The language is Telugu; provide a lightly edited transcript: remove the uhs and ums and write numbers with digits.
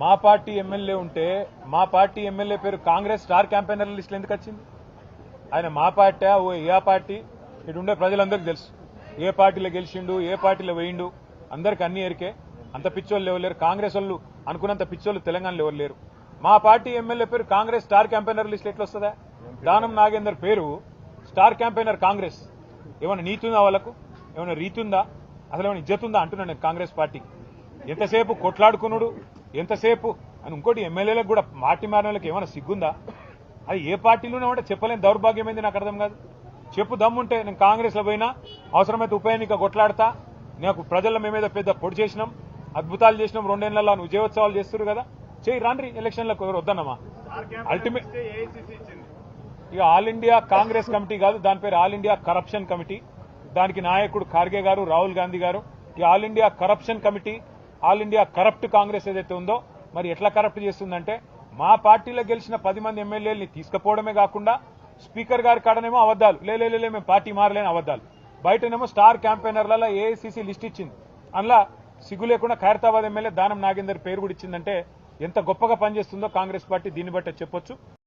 మా పార్టీ ఎమ్మెల్యే ఉంటే మా పార్టీ ఎమ్మెల్యే పేరు కాంగ్రెస్ స్టార్ క్యాంపెయినర్ లిస్టులో ఎందుకు వచ్చింది? ఆయన మా పార్టీ ఏ పార్టీ ఇటు ఉండే ప్రజలందరికీ తెలుసు. ఏ పార్టీలో గెలిచిండు, ఏ పార్టీలో వేయిండు, అందరికి అన్ని ఎరికే. అంత పిచ్చోళ్ళు ఎవరు కాంగ్రెస్ వాళ్ళు అనుకున్నంత పిచ్చోళ్ళు తెలంగాణలో ఎవరు లేరు. మా పార్టీ ఎమ్మెల్యే పేరు కాంగ్రెస్ స్టార్ క్యాంపెయినర్ లిస్ట్ ఎట్లా వస్తుందా? దానం నాగేందర్ పేరు స్టార్ క్యాంపెయినర్ కాంగ్రెస్. ఏమైనా నీతి ఉందా వాళ్ళకు? ఏమైనా రీతి ఉందా? అసలు ఏమైనా ఇజ్జత్ ఉందా అంటున్నాను నేను కాంగ్రెస్ పార్టీ. ఎంతసేపు కొట్లాడుకున్నాడు, ఎంతసేపు అని ఇంకోటి ఎమ్మెల్యేలకు కూడా పార్టీ మారిన వాళ్ళకి ఏమైనా సిగ్గుందా? అది ఏ పార్టీలోనే ఉంటే చెప్పలేని దౌర్భాగ్యమైంది. నాకు అర్థం కాదు. చెప్పు దమ్ముంటే నేను కాంగ్రెస్ లో పోయినా, అవసరమైతే ఉప ఎన్నిక కొట్లాడతా. నాకు ప్రజల మేమేదో పెద్ద పొడి చేసినాం, అద్భుతాలు చేసినాం, 2 ఏళ్లలో విజయోత్సవాలు చేస్తారు కదా, చేయి రాండ్రి ఎలక్షన్లకు. ఎవరు వద్దన్నమా? అల్టిమేట్ ఇక ఆల్ ఇండియా కాంగ్రెస్ కమిటీ కాదు, దాని పేరు ఆల్ ఇండియా కరప్షన్ కమిటీ. దానికి నాయకుడు ఖార్గే గారు, రాహుల్ గాంధీ గారు. ఈ all India corruption committee, all India corrupt Congress ఏదైతే ఉందో మరి ఎట్లా కరప్ట్ చేస్తుందంటే, మా పార్టీలో గెలిచిన 10 మంది ఎమ్మెల్యేలని తీసుకుపోవడమే కాకుండా స్పీకర్ గారి కాడనేమో అబద్దాలు, లే మేము పార్టీ మారలేని అబద్దాలు, బయటనేమో స్టార్ క్యాంపెయినర్లలో ఏఐసీసీ లిస్ట్ ఇచ్చింది. అందులో సిగ్గు లేకుండా ఖైరతాబాద్ ఎమ్మెల్యే దానం నాగేందర్ పేరు కూడా ఇచ్చిందంటే ఎంత గొప్పగా పనిచేస్తుందో కాంగ్రెస్ పార్టీ దీన్ని బట్టే చెప్పొచ్చు.